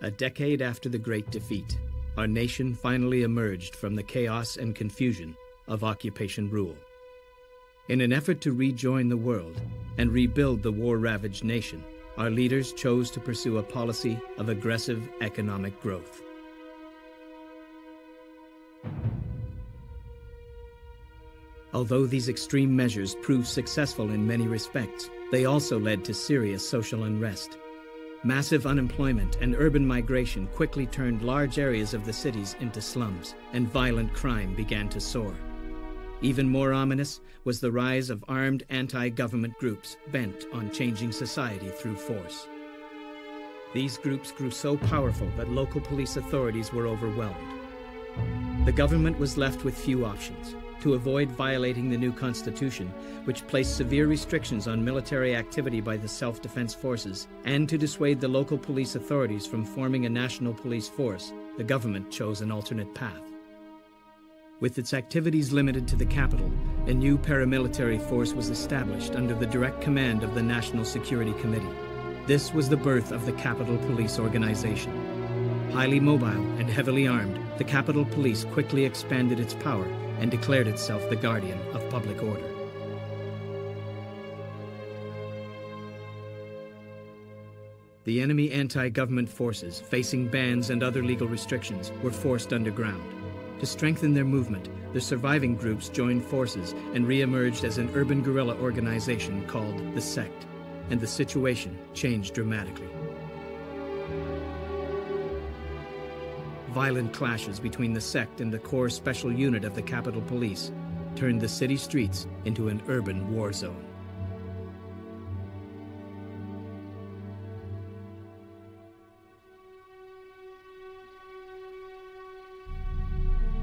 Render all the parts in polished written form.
A decade after the Great Defeat, our nation finally emerged from the chaos and confusion of occupation rule. In an effort to rejoin the world and rebuild the war-ravaged nation, our leaders chose to pursue a policy of aggressive economic growth. Although these extreme measures proved successful in many respects, they also led to serious social unrest. Massive unemployment and urban migration quickly turned large areas of the cities into slums, and violent crime began to soar. Even more ominous was the rise of armed anti-government groups bent on changing society through force. These groups grew so powerful that local police authorities were overwhelmed. The government was left with few options: to avoid violating the new constitution, which placed severe restrictions on military activity by the self-defense forces, and to dissuade the local police authorities from forming a national police force, the government chose an alternate path. With its activities limited to the capital, a new paramilitary force was established under the direct command of the National Security Committee. This was the birth of the Capitol Police Organization. Highly mobile and heavily armed, the Capitol Police quickly expanded its power and declared itself the guardian of public order. The enemy anti-government forces, facing bans and other legal restrictions, were forced underground. To strengthen their movement, the surviving groups joined forces and re-emerged as an urban guerrilla organization called the Sect, and the situation changed dramatically. Violent clashes between the Sect and the core special unit of the Capitol Police turned the city streets into an urban war zone.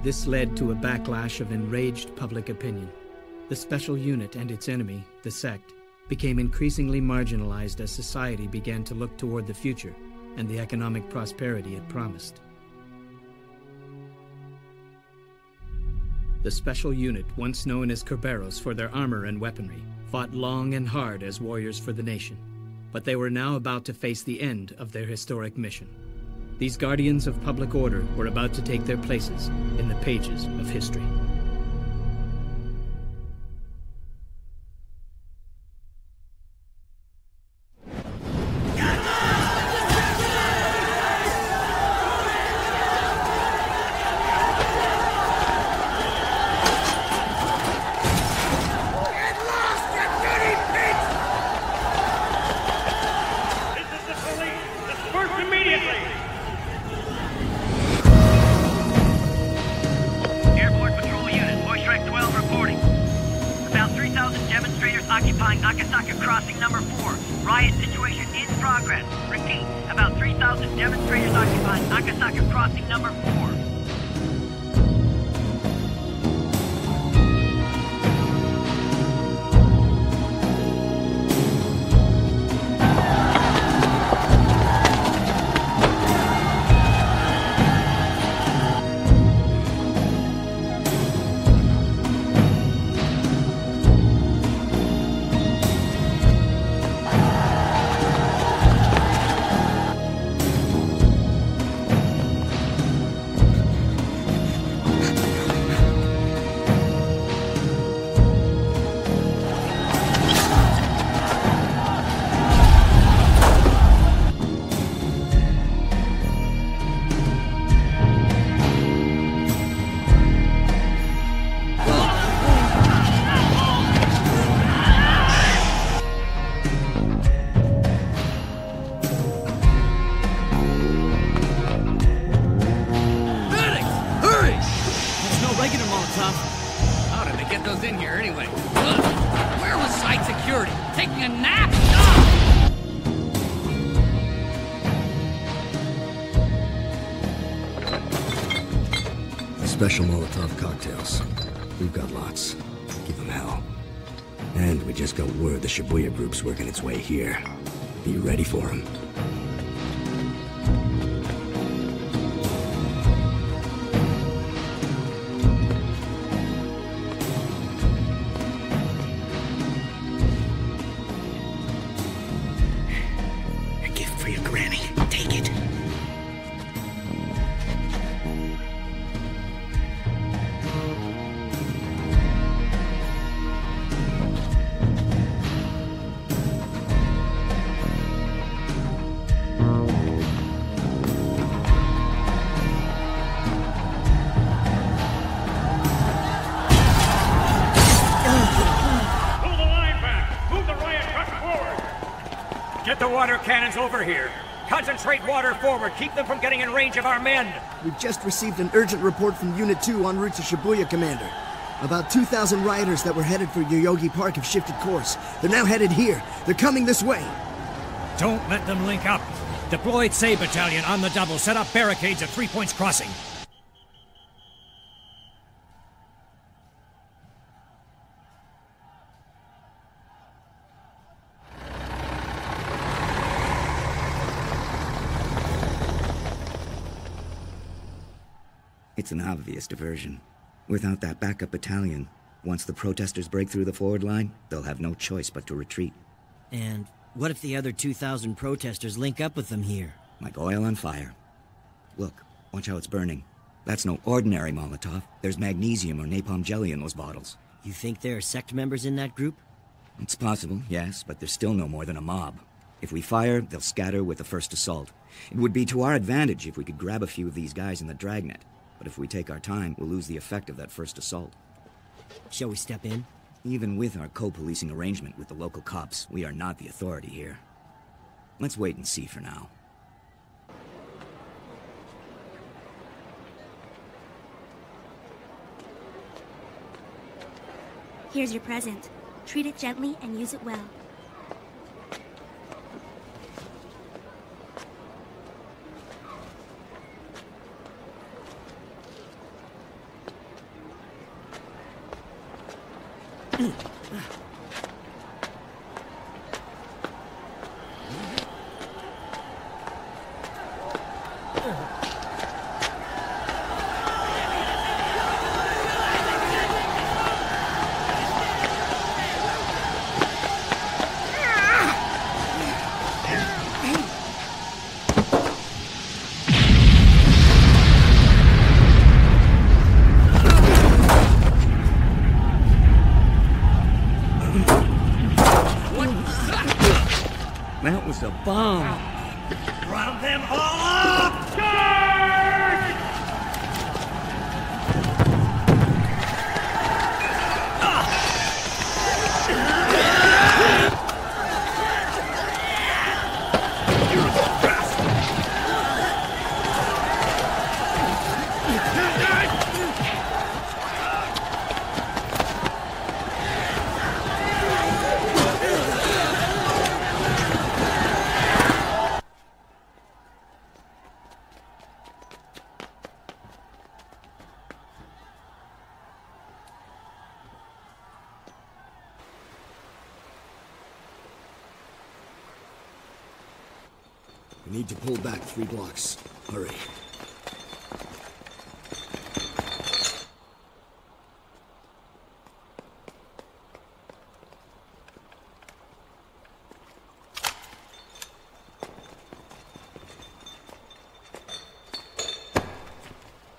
This led to a backlash of enraged public opinion. The special unit and its enemy, the Sect, became increasingly marginalized as society began to look toward the future and the economic prosperity it promised. The special unit, once known as Kerberos for their armor and weaponry, fought long and hard as warriors for the nation. But they were now about to face the end of their historic mission. These guardians of public order were about to take their places in the pages of history. Special Molotov cocktails. We've got lots. Give them hell. And we just got word the Shibuya group's working its way here. Be ready for them. A gift for your granny. Take it. the water cannons over here. Concentrate water forward. Keep them from getting in range of our men. We've just received an urgent report from Unit 2 en route to Shibuya, Commander. About 2,000 rioters that were headed for Yoyogi Park have shifted course. They're now headed here. They're coming this way. Don't let them link up. Deployed Say Battalion on the double. Set up barricades at 3 points crossing. It's an obvious diversion. Without that backup battalion, once the protesters break through the forward line, they'll have no choice but to retreat. And what if the other 2,000 protesters link up with them here? Like oil on fire. Look, watch how it's burning. That's no ordinary Molotov. There's magnesium or napalm jelly in those bottles. You think there are sect members in that group? It's possible, yes, but they're still no more than a mob. If we fire, they'll scatter with the first assault. It would be to our advantage if we could grab a few of these guys in the dragnet. But if we take our time, we'll lose the effect of that first assault. Shall we step in? Even with our co-policing arrangement with the local cops, we are not the authority here. Let's wait and see for now. Here's your present. Treat it gently and use it well. That was a bomb! Round them all up! Charge! We need to pull back 3 blocks. Hurry.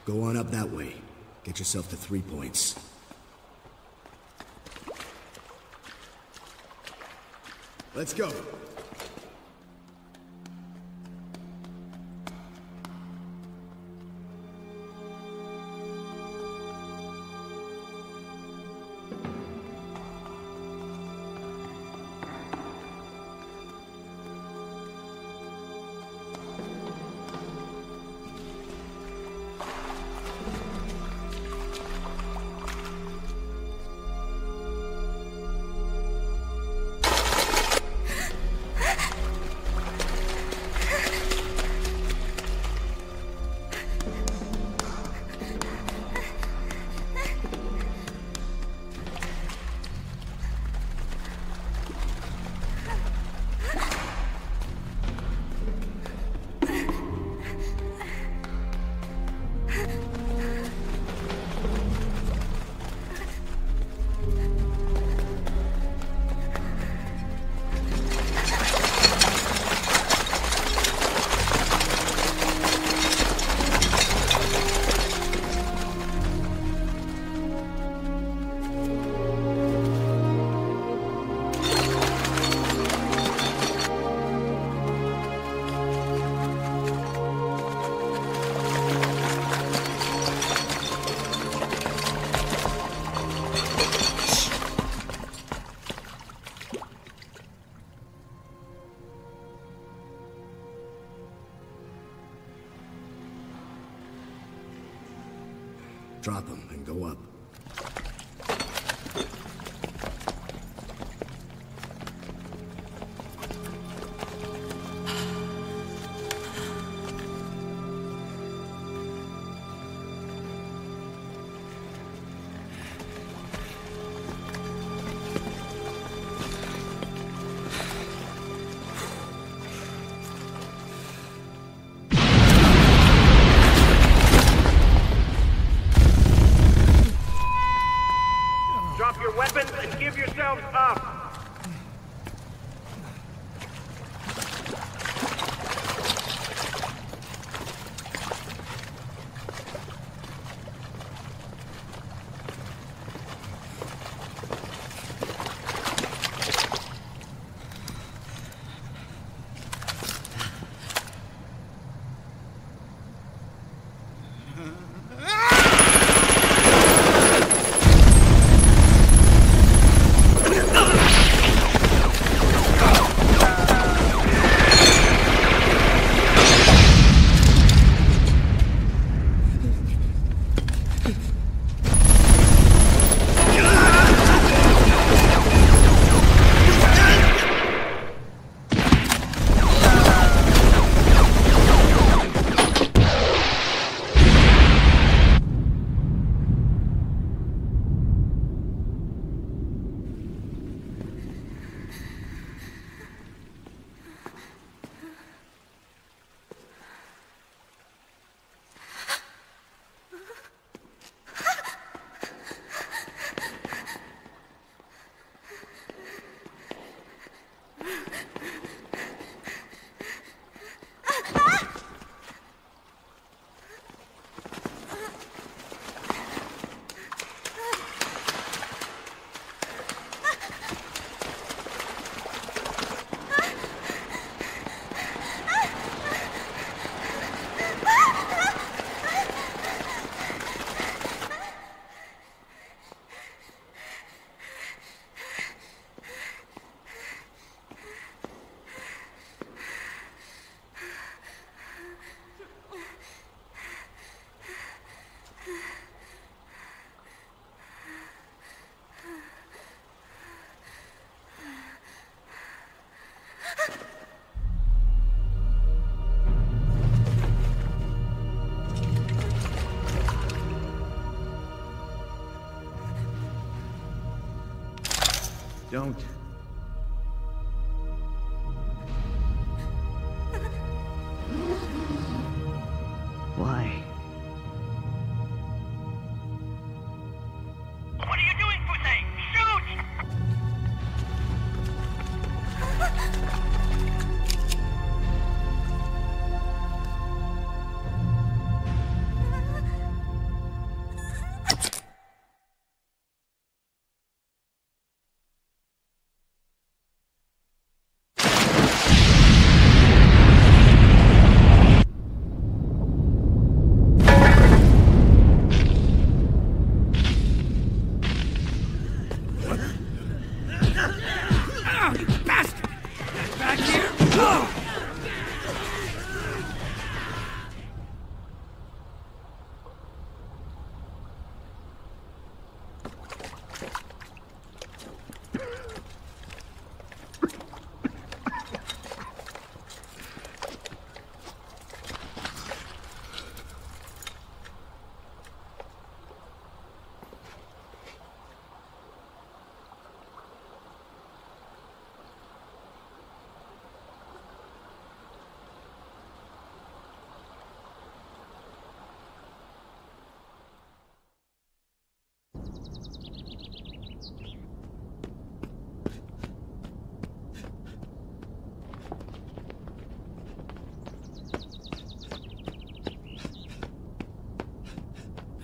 Go on up that way. Get yourself to 3 points. Let's go. Drop them and go up. Drop your weapons and give yourselves up! Don't. Why? What are you doing, Fuse? Shoot!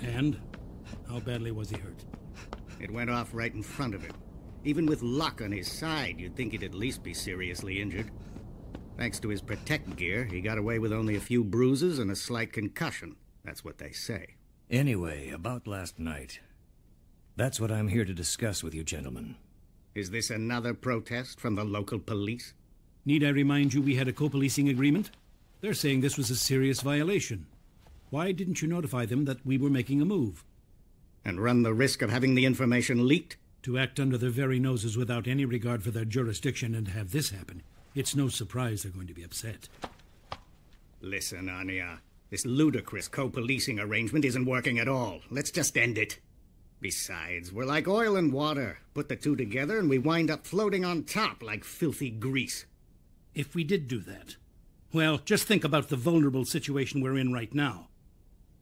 And? How badly was he hurt? It went off right in front of him. Even with Locke on his side, you'd think he'd at least be seriously injured. Thanks to his protect gear, he got away with only a few bruises and a slight concussion. That's what they say. Anyway, about last night. That's what I'm here to discuss with you, gentlemen. Is this another protest from the local police? Need I remind you we had a co-policing agreement? They're saying this was a serious violation. Why didn't you notify them that we were making a move? And run the risk of having the information leaked? To act under their very noses without any regard for their jurisdiction and have this happen, it's no surprise they're going to be upset. Listen, Anya. This ludicrous co-policing arrangement isn't working at all. Let's just end it. Besides, we're like oil and water. Put the two together and we wind up floating on top like filthy grease. If we did do that, well, just think about the vulnerable situation we're in right now.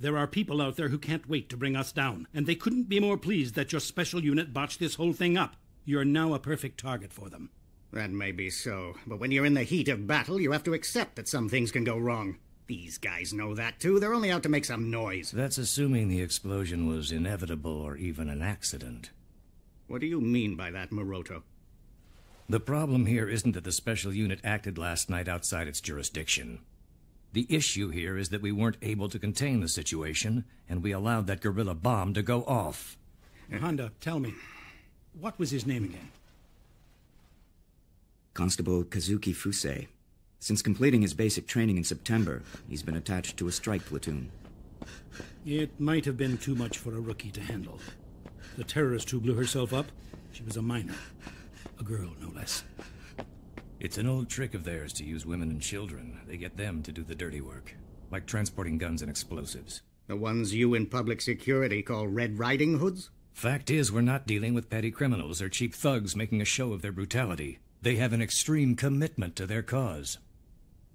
There are people out there who can't wait to bring us down, and they couldn't be more pleased that your special unit botched this whole thing up. You're now a perfect target for them. That may be so, but when you're in the heat of battle, you have to accept that some things can go wrong. These guys know that, too. They're only out to make some noise. That's assuming the explosion was inevitable or even an accident. What do you mean by that, Maroto? The problem here isn't that the special unit acted last night outside its jurisdiction. The issue here is that we weren't able to contain the situation, and we allowed that guerrilla bomb to go off. Honda, tell me, what was his name again? Constable Kazuki Fuse. Since completing his basic training in September, he's been attached to a strike platoon. It might have been too much for a rookie to handle. The terrorist who blew herself up, she was a minor. A girl, no less. It's an old trick of theirs to use women and children. They get them to do the dirty work, like transporting guns and explosives. The ones you in public security call Red Riding Hoods? Fact is, we're not dealing with petty criminals or cheap thugs making a show of their brutality. They have an extreme commitment to their cause.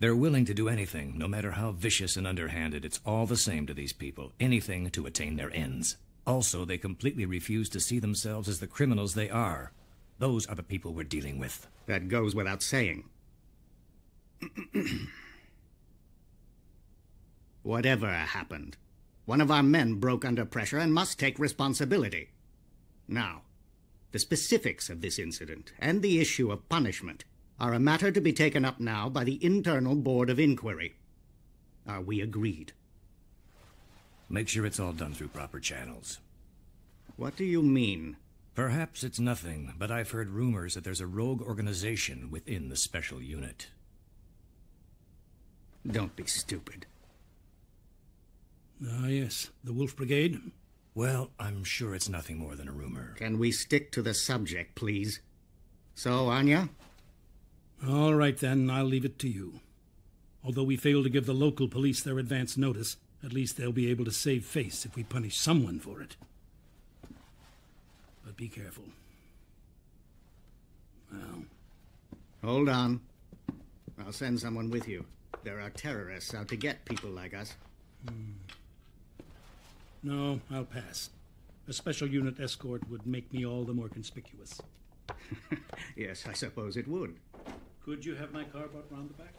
They're willing to do anything, no matter how vicious and underhanded. It's all the same to these people. Anything to attain their ends. Also, they completely refuse to see themselves as the criminals they are. Those are the people we're dealing with. That goes without saying. Whatever happened, one of our men broke under pressure and must take responsibility. Now, the specifics of this incident and the issue of punishment are a matter to be taken up now by the Internal Board of Inquiry. Are we agreed? Make sure it's all done through proper channels. What do you mean? Perhaps it's nothing, but I've heard rumors that there's a rogue organization within the special unit. Don't be stupid. Ah, yes. The Wolf Brigade? Well, I'm sure it's nothing more than a rumor. Can we stick to the subject, please? So, Anya? All right, then. I'll leave it to you. Although we fail to give the local police their advance notice, at least they'll be able to save face if we punish someone for it. But be careful. Well... Hold on. I'll send someone with you. There are terrorists out to get people like us. No, I'll pass. A special unit escort would make me all the more conspicuous. Yes, I suppose it would. Could you have my car brought round the back?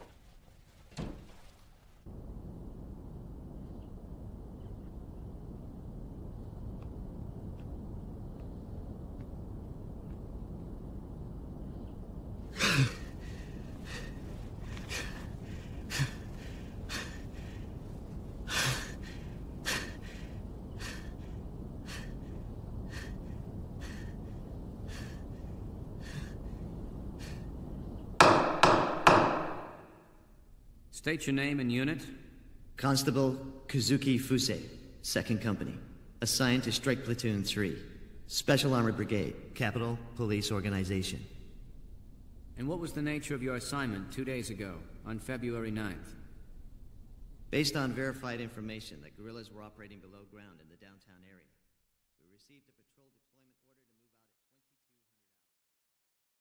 State your name and unit. Constable Kazuki Fuse, 2nd Company. Assigned to Strike Platoon 3. Special Armored Brigade, Capital Police Organization. And what was the nature of your assignment 2 days ago, on February 9th? Based on verified information that guerrillas were operating below ground in the downtown area.